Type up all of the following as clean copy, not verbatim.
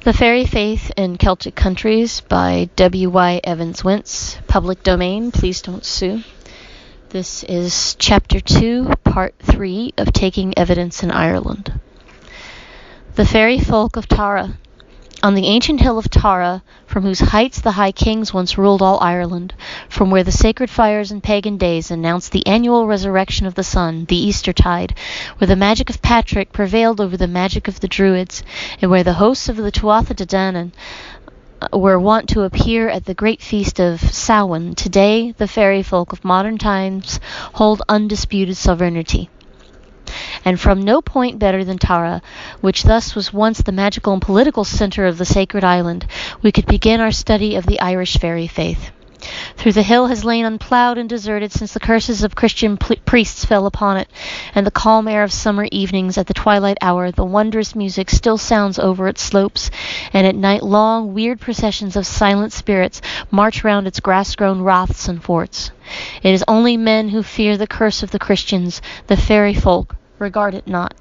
The Fairy Faith in Celtic Countries by W.Y. Evans Wentz. Public domain. Please don't sue. This is Chapter 2, Part 3 of Taking Evidence in Ireland. The Fairy Folk of Tara. On the ancient hill of Tara, from whose heights the high kings once ruled all Ireland, from where the sacred fires in pagan days announced the annual resurrection of the sun, the Eastertide, where the magic of Patrick prevailed over the magic of the Druids, and where the hosts of the Tuatha De Danann were wont to appear at the great feast of Samhain, today the fairy folk of modern times hold undisputed sovereignty. And from no point better than Tara, which thus was once the magical and political center of the sacred island, we could begin our study of the Irish fairy faith. Through the hill has lain unplowed and deserted since the curses of Christian priests fell upon it, and the calm air of summer evenings at the twilight hour, the wondrous music still sounds over its slopes, and at night long, weird processions of silent spirits march round its grass-grown raths and forts. It is only men who fear the curse of the Christians, the fairy folk, regard it not.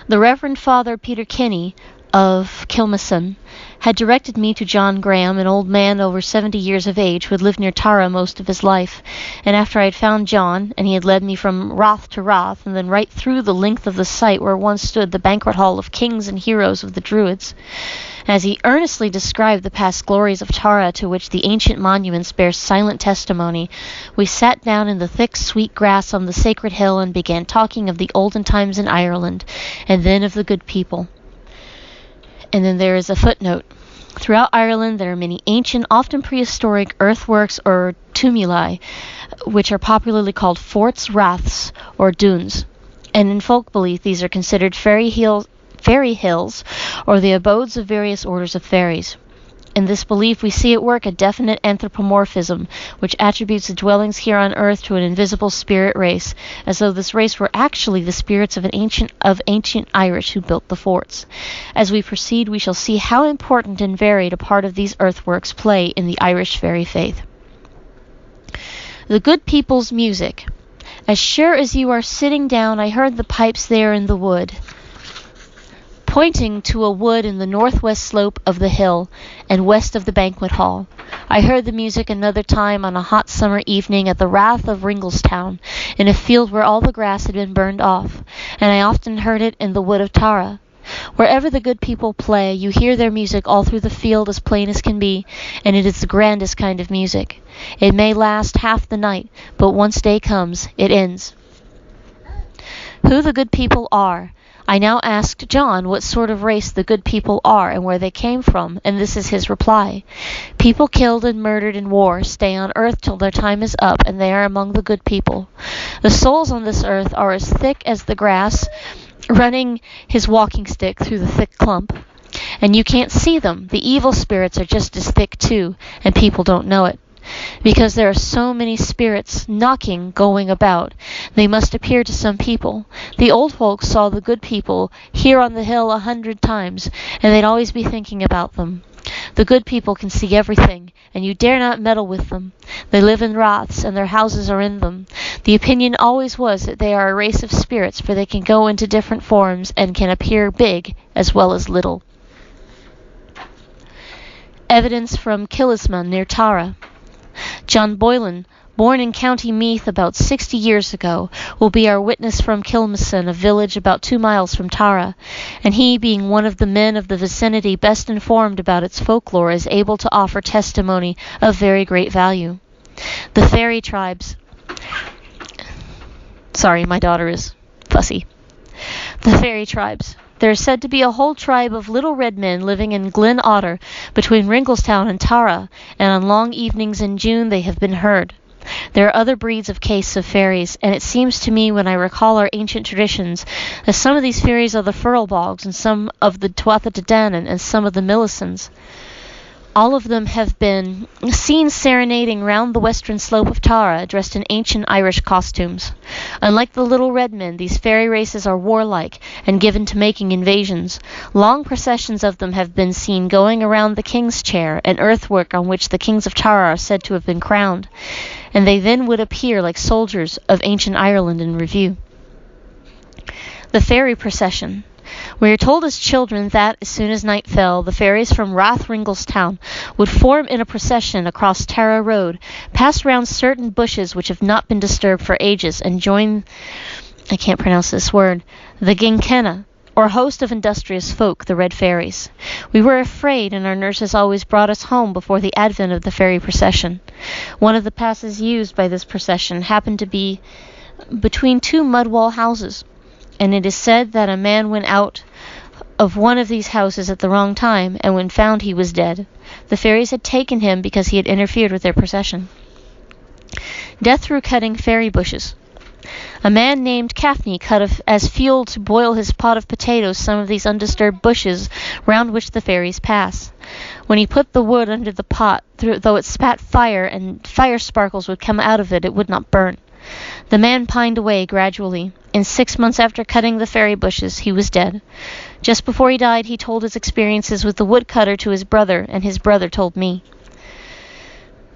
The Reverend Father Peter Kenny of Kilmasson had directed me to John Graham, an old man over 70 years of age who had lived near Tara most of his life, and after I had found John, and he had led me from rath to rath, and then right through the length of the site where once stood the banquet hall of kings and heroes of the Druids, as he earnestly described the past glories of Tara to which the ancient monuments bear silent testimony, we sat down in the thick sweet grass on the sacred hill and began talking of the olden times in Ireland, and then of the good people. And then there is a footnote. Throughout Ireland there are many ancient, often prehistoric earthworks or tumuli, which are popularly called forts, raths, or dunes. And in folk belief these are considered fairy hills, or the abodes of various orders of fairies. In this belief we see at work a definite anthropomorphism, which attributes the dwellings here on earth to an invisible spirit race, as though this race were actually the spirits of ancient Irish who built the forts. As we proceed, we shall see how important and varied a part of these earthworks play in the Irish fairy faith. The good people's music. As sure as you are sitting down, I heard the pipes there in the wood, pointing to a wood in the northwest slope of the hill and west of the banquet hall. I heard the music another time on a hot summer evening at the Rath of Ringlestown, in a field where all the grass had been burned off, and I often heard it in the wood of Tara. Wherever the good people play, you hear their music all through the field as plain as can be, and it is the grandest kind of music. It may last half the night, but once day comes, it ends. Who the good people are. I now asked John what sort of race the good people are and where they came from, and this is his reply. People killed and murdered in war stay on earth till their time is up, and they are among the good people. The souls on this earth are as thick as the grass, running his walking stick through the thick clump. And you can't see them. The evil spirits are just as thick too, and people don't know it. Because there are so many spirits going about, they must appear to some people. The old folks saw the good people here on the hill 100 times, and they'd always be thinking about them. The good people can see everything, and you dare not meddle with them. They live in raths, and their houses are in them. The opinion always was that they are a race of spirits, for they can go into different forms and can appear big as well as little. Evidence from Killisman near Tara. John Boylan, born in County Meath about 60 years ago, will be our witness from Kilmasson, a village about 2 miles from Tara, and he, being one of the men of the vicinity best informed about its folklore, is able to offer testimony of very great value. The fairy tribes. Sorry, my daughter is fussy. The fairy tribes. There is said to be a whole tribe of little red men living in Glen Otter, between Ringlestown and Tara, and on long evenings in June they have been heard. There are other breeds of castes of fairies, and it seems to me, when I recall our ancient traditions, that some of these fairies are the Furlbogs, and some of the Tuatha De Danann, and some of the Millicents. All of them have been seen serenading round the western slope of Tara, dressed in ancient Irish costumes. Unlike the little red men, these fairy races are warlike and given to making invasions. Long processions of them have been seen going around the king's chair, an earthwork on which the kings of Tara are said to have been crowned, and they then would appear like soldiers of ancient Ireland in review. The fairy procession. We are told as children that, as soon as night fell, the fairies from Rathringelstown would form in a procession across Tara Road, pass round certain bushes which have not been disturbed for ages, and join, I can't pronounce this word, the Ginkena, or host of industrious folk, the Red Fairies. We were afraid, and our nurses always brought us home before the advent of the fairy procession. One of the passes used by this procession happened to be between two mud wall houses, and it is said that a man went out of one of these houses at the wrong time, and when found he was dead. The fairies had taken him because he had interfered with their procession. Death through cutting fairy bushes. A man named Kaffney cut as fuel to boil his pot of potatoes some of these undisturbed bushes round which the fairies pass. When he put the wood under the pot, though it spat fire and fire sparkles would come out of it, it would not burn. The man pined away gradually. In 6 months after cutting the fairy bushes, he was dead. Just before he died, he told his experiences with the woodcutter to his brother, and his brother told me.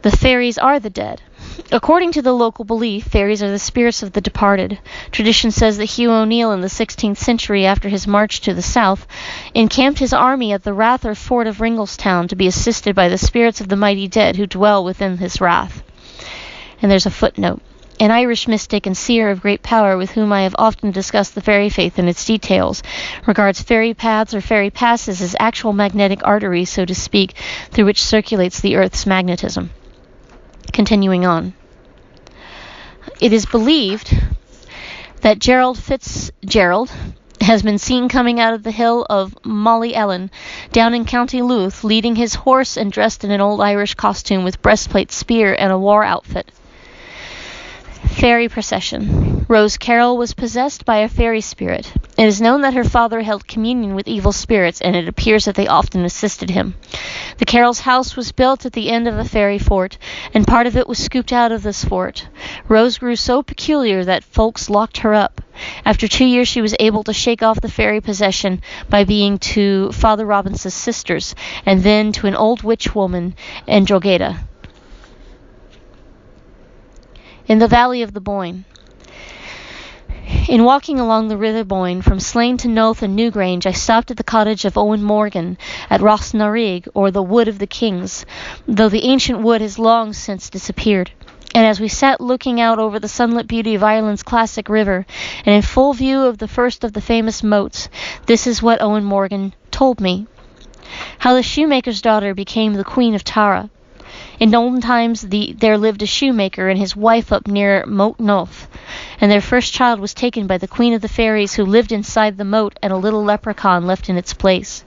The fairies are the dead. According to the local belief, fairies are the spirits of the departed. Tradition says that Hugh O'Neill in the 16th century, after his march to the south, encamped his army at the Rath or fort of Ringelstown to be assisted by the spirits of the mighty dead who dwell within his Rath. And there's a footnote. An Irish mystic and seer of great power with whom I have often discussed the fairy faith and its details regards fairy paths or fairy passes as actual magnetic arteries, so to speak, through which circulates the earth's magnetism. Continuing on. It is believed that Gerald Fitzgerald has been seen coming out of the hill of Molly Ellen, down in County Louth, leading his horse and dressed in an old Irish costume with breastplate, spear, and a war outfit. Fairy procession. Rose Carroll was possessed by a fairy spirit. It is known that her father held communion with evil spirits, and it appears that they often assisted him. The Carrolls' house was built at the end of a fairy fort, and part of it was scooped out of this fort. Rose grew so peculiar that folks locked her up. After 2 years, she was able to shake off the fairy possession by being to Father Robins's sisters, and then to an old witch woman in Drogheda. In the valley of the Boyne. In walking along the river Boyne from Slane to Noath and Newgrange, I stopped at the cottage of Owen Morgan at Rosnarig, or the Wood of the Kings, though the ancient wood has long since disappeared. And as we sat looking out over the sunlit beauty of Ireland's classic river, and in full view of the first of the famous moats, this is what Owen Morgan told me. How the shoemaker's daughter became the Queen of Tara. In olden times there lived a shoemaker and his wife up near Moat Noath, and their first child was taken by the Queen of the Fairies, who lived inside the moat, and a little leprechaun left in its place.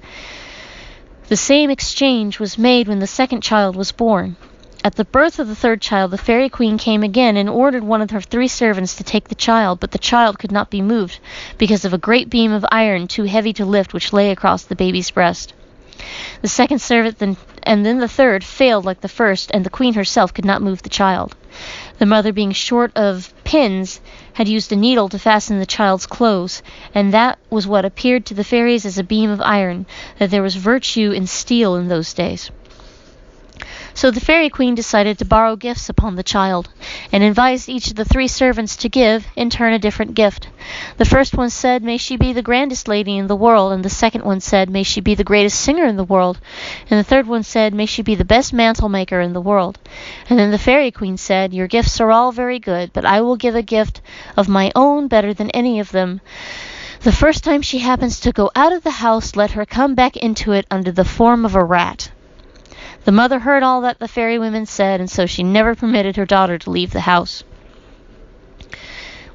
The same exchange was made when the second child was born. At the birth of the third child, the Fairy Queen came again and ordered one of her 3 servants to take the child, but the child could not be moved because of a great beam of iron too heavy to lift which lay across the baby's breast. The second servant and then the third failed like the first, and the queen herself could not move the child. The mother, being short of pins, had used a needle to fasten the child's clothes, and that was what appeared to the fairies as a beam of iron, that there was virtue in steel in those days. So the Fairy Queen decided to borrow gifts upon the child, and advised each of the 3 servants to give, in turn, a different gift. The first one said, "May she be the grandest lady in the world," and the second one said, "May she be the greatest singer in the world," and the third one said, "May she be the best mantle maker in the world." And then the Fairy Queen said, "Your gifts are all very good, but I will give a gift of my own better than any of them. The first time she happens to go out of the house, let her come back into it under the form of a rat." The mother heard all that the fairy women said, and so she never permitted her daughter to leave the house.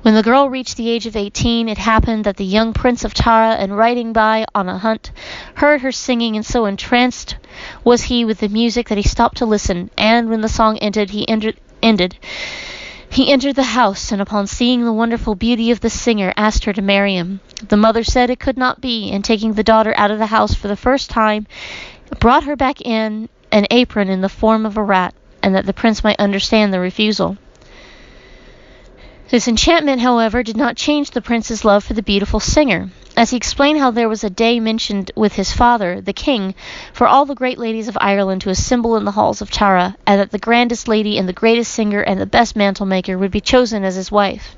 When the girl reached the age of 18, it happened that the young Prince of Tara, in riding by on a hunt, heard her singing, and so entranced was he with the music that he stopped to listen, and when the song ended, he entered the house, and upon seeing the wonderful beauty of the singer, asked her to marry him. The mother said it could not be, and taking the daughter out of the house for the first time, brought her back in an apron in the form of a rat, and that the prince might understand the refusal. This enchantment, however, did not change the prince's love for the beautiful singer, as he explained how there was a day mentioned with his father, the king, for all the great ladies of Ireland to assemble in the halls of Tara, and that the grandest lady and the greatest singer and the best mantle maker would be chosen as his wife.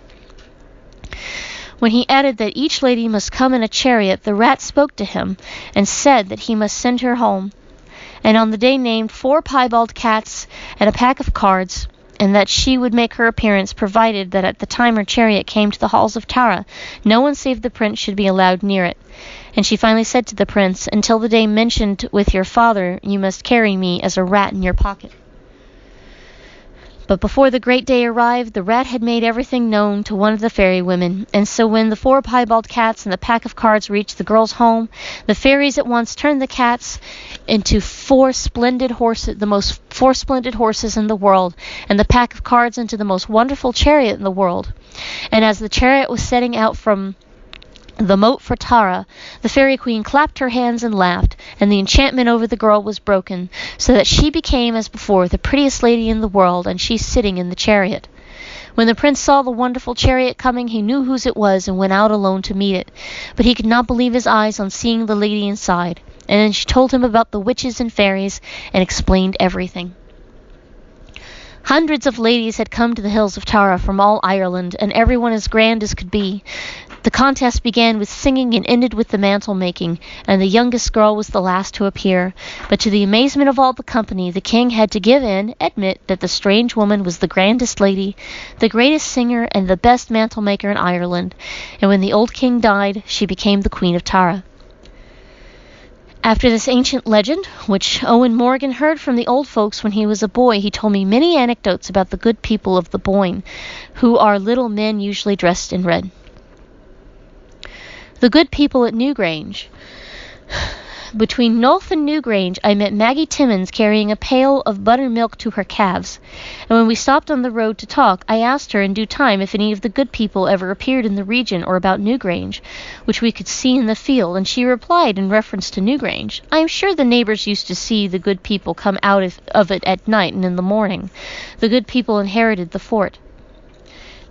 When he added that each lady must come in a chariot, the rat spoke to him and said that he must send her home, and on the day named 4 piebald cats and a pack of cards, and that she would make her appearance, provided that at the time her chariot came to the halls of Tara, no one save the prince should be allowed near it. And she finally said to the prince, "Until the day mentioned with your father, you must carry me as a rat in your pocket." But before the great day arrived, the rat had made everything known to one of the fairy women, and so when the 4 piebald cats and the pack of cards reached the girl's home, the fairies at once turned the cats into 4 splendid horses, the most 4 splendid horses in the world, and the pack of cards into the most wonderful chariot in the world. And as the chariot was setting out from the moat for Tara, the fairy queen clapped her hands and laughed, and the enchantment over the girl was broken, so that she became as before the prettiest lady in the world, and she sitting in the chariot. When the prince saw the wonderful chariot coming, he knew whose it was and went out alone to meet it, but he could not believe his eyes on seeing the lady inside. And then she told him about the witches and fairies and explained everything. Hundreds of ladies had come to the hills of Tara from all Ireland, and everyone as grand as could be. The contest began with singing and ended with the mantle making, and the youngest girl was the last to appear. But to the amazement of all the company, the king had to admit that the strange woman was the grandest lady, the greatest singer, and the best mantle maker in Ireland. And when the old king died, she became the Queen of Tara. After this ancient legend, which Owen Morgan heard from the old folks when he was a boy, he told me many anecdotes about the good people of the Boyne, who are little men usually dressed in red. The good people at Newgrange. Between Knowth and Newgrange, I met Maggie Timmins carrying a pail of buttermilk to her calves, and when we stopped on the road to talk, I asked her in due time if any of the good people ever appeared in the region or about Newgrange, which we could see in the field, and she replied in reference to Newgrange, "I am sure the neighbours used to see the good people come out of it at night and in the morning. The good people inherited the fort."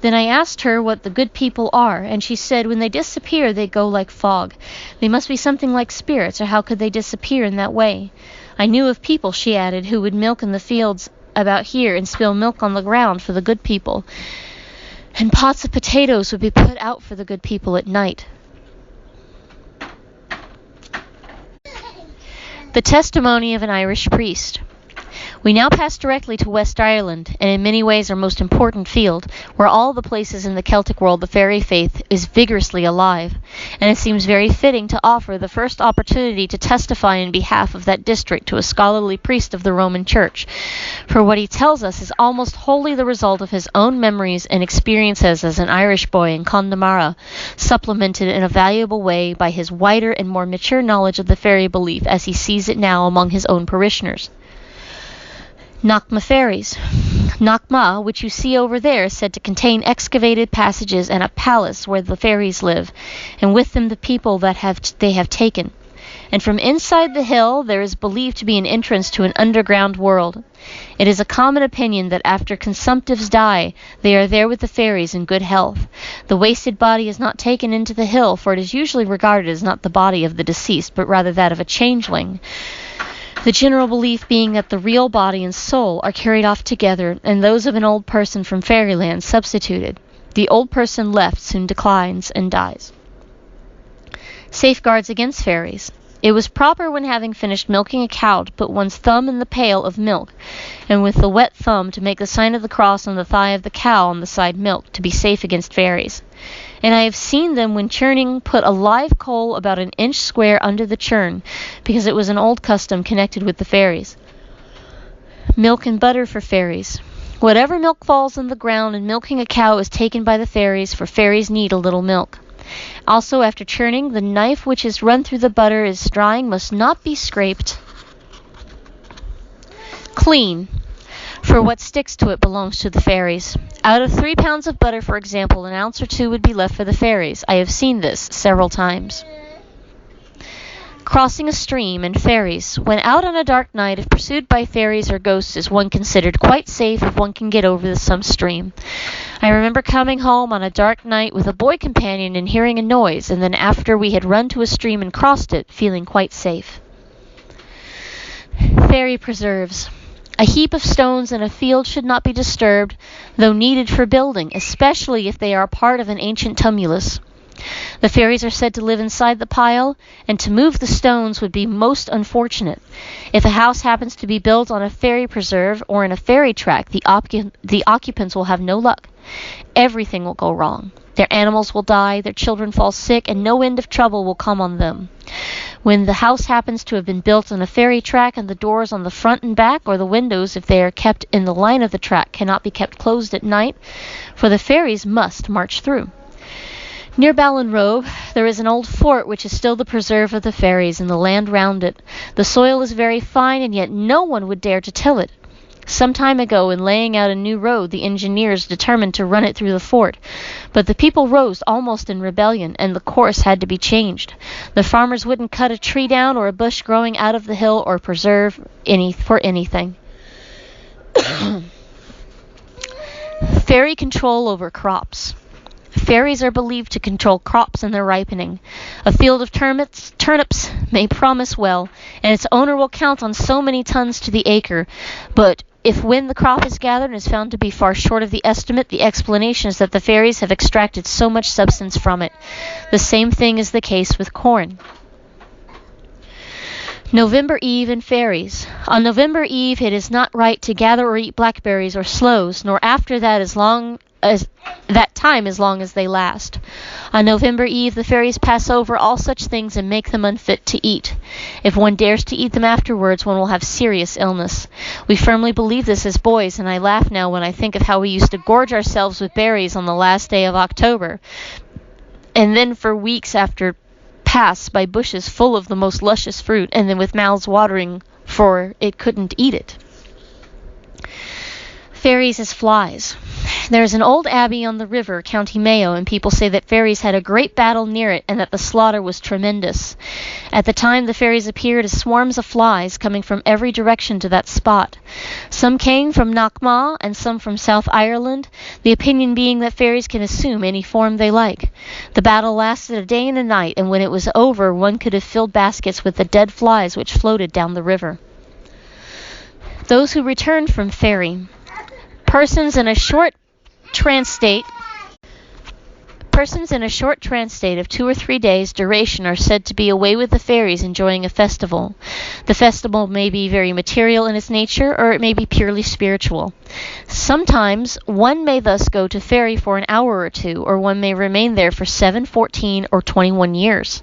Then I asked her what the good people are, and she said when they disappear they go like fog. They must be something like spirits, or how could they disappear in that way? I knew of people, she added, who would milk in the fields about here and spill milk on the ground for the good people, and pots of potatoes would be put out for the good people at night. The testimony of an Irish priest. We now pass directly to West Ireland, and in many ways our most important field, where all the places in the Celtic world the fairy faith is vigorously alive, and it seems very fitting to offer the first opportunity to testify in behalf of that district to a scholarly priest of the Roman Church, for what he tells us is almost wholly the result of his own memories and experiences as an Irish boy in Connemara, supplemented in a valuable way by his wider and more mature knowledge of the fairy belief as he sees it now among his own parishioners. Knockma fairies. Knockma, which you see over there, is said to contain excavated passages and a palace where the fairies live, and with them the people that they have taken. And from inside the hill there is believed to be an entrance to an underground world. It is a common opinion that after consumptives die, they are there with the fairies in good health. The wasted body is not taken into the hill, for it is usually regarded as not the body of the deceased, but rather that of a changeling. The general belief being that the real body and soul are carried off together, and those of an old person from fairyland substituted. The old person left soon declines and dies. Safeguards against fairies. It was proper when having finished milking a cow to put one's thumb in the pail of milk, and with the wet thumb to make the sign of the cross on the thigh of the cow on the side milked, to be safe against fairies. And I have seen them, when churning, put a live coal about an inch square under the churn, because it was an old custom connected with the fairies. Milk and butter for fairies. Whatever milk falls on the ground in milking a cow is taken by the fairies, for fairies need a little milk. Also, after churning, the knife which is run through the butter as drying must not be scraped clean, for what sticks to it belongs to the fairies. Out of 3 pounds of butter, for example, an ounce or 2 would be left for the fairies. I have seen this several times. Crossing a stream and fairies. When out on a dark night, if pursued by fairies or ghosts, is one considered quite safe if one can get over some stream. I remember coming home on a dark night with a boy companion and hearing a noise, and then after we had run to a stream and crossed it, feeling quite safe. Fairy preserves. A heap of stones in a field should not be disturbed, though needed for building, especially if they are part of an ancient tumulus. The fairies are said to live inside the pile, and to move the stones would be most unfortunate. If a house happens to be built on a fairy preserve or in a fairy track, the occupants will have no luck. Everything will go wrong. Their animals will die, their children fall sick, and no end of trouble will come on them. When the house happens to have been built on a fairy track and the doors on the front and back, or the windows, if they are kept in the line of the track, cannot be kept closed at night, for the fairies must march through. Near Ballinrobe, there is an old fort which is still the preserve of the fairies, and the land round it. The soil is very fine, and yet no one would dare to till it. Some time ago, in laying out a new road, the engineers determined to run it through the fort, but the people rose almost in rebellion, and the course had to be changed. The farmers wouldn't cut a tree down or a bush growing out of the hill or preserve for anything. Fairy control over crops. Fairies are believed to control crops and their ripening. A field of turnips may promise well, and its owner will count on so many tons to the acre, but if when the crop is gathered and is found to be far short of the estimate, the explanation is that the fairies have extracted so much substance from it. The same thing is the case with corn. November Eve and fairies. On November Eve it is not right to gather or eat blackberries or sloes, nor after that as long as they last. On November Eve the fairies pass over all such things and make them unfit to eat. If one dares to eat them afterwards, one will have serious illness. We firmly believe this as boys, and I laugh now when I think of how we used to gorge ourselves with berries on the last day of October, and then for weeks after pass by bushes full of the most luscious fruit, and then with mouths watering, for it couldn't eat it. Fairies as flies. There is an old abbey on the river, County Mayo, and people say that fairies had a great battle near it, and that the slaughter was tremendous. At the time the fairies appeared as swarms of flies, coming from every direction to that spot. Some came from Knockmaw, and some from South Ireland, the opinion being that fairies can assume any form they like. The battle lasted a day and a night, and when it was over, one could have filled baskets with the dead flies which floated down the river. Those who returned from fairy. Persons in a short trance state of 2 or 3 days' duration are said to be away with the fairies enjoying a festival. The festival may be very material in its nature, or it may be purely spiritual. Sometimes one may thus go to fairy for an hour or two, or one may remain there for 7, 14, or 21 years.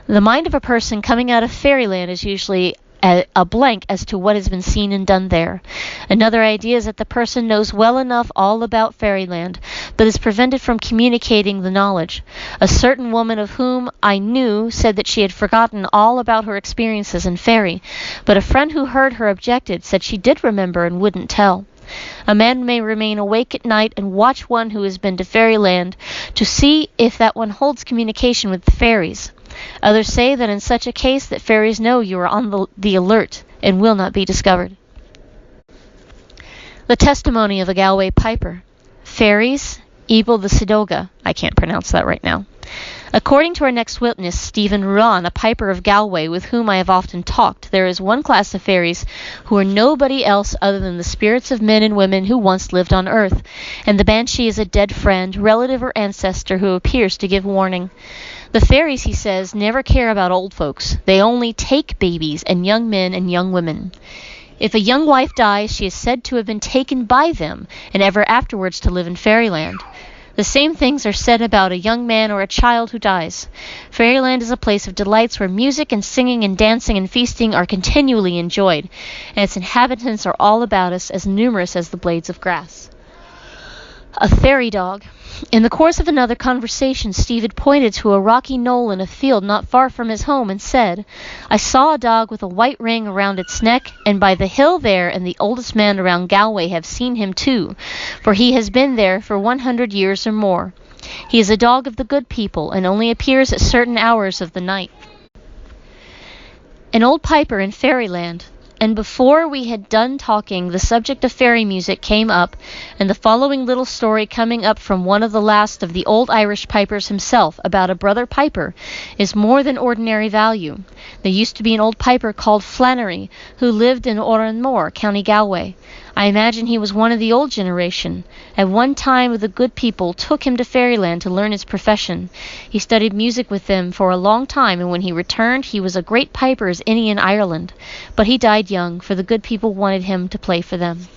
The mind of a person coming out of fairyland is usually a blank as to what has been seen and done there. Another idea is that the person knows well enough all about fairyland, but is prevented from communicating the knowledge. A certain woman of whom I knew said that she had forgotten all about her experiences in fairy, but a friend who heard her objected, said she did remember and wouldn't tell. A man may remain awake at night and watch one who has been to fairyland to see if that one holds communication with the fairies. Others say that in such a case that fairies know you are on the alert and will not be discovered. The testimony of a Galway piper. Fairies, Ebel the Sidoga. I can't pronounce that right now. According to our next witness, Stephen Ruan, a piper of Galway, with whom I have often talked, there is one class of fairies who are nobody else other than the spirits of men and women who once lived on earth, and the banshee is a dead friend, relative, or ancestor who appears to give warning. The fairies, he says, never care about old folks. They only take babies and young men and young women. If a young wife dies, she is said to have been taken by them, and ever afterwards to live in fairyland. The same things are said about a young man or a child who dies. Fairyland is a place of delights where music and singing and dancing and feasting are continually enjoyed, and its inhabitants are all about us, as numerous as the blades of grass. A fairy dog. In the course of another conversation, Steve had pointed to a rocky knoll in a field not far from his home and said, "I saw a dog with a white ring around its neck, and by the hill there, and the oldest man around Galway have seen him too, for he has been there for 100 years or more. He is a dog of the good people, and only appears at certain hours of the night." An old piper in fairyland. And before we had done talking, the subject of fairy music came up, and the following little story, coming up from one of the last of the old Irish pipers himself, about a brother piper, is more than ordinary value. There used to be an old piper called Flannery, who lived in Oranmore, County Galway. I imagine he was one of the old generation. At one time the good people took him to Fairyland to learn his profession. He studied music with them for a long time, and when he returned he was a great piper as any in Ireland. But he died young, for the good people wanted him to play for them.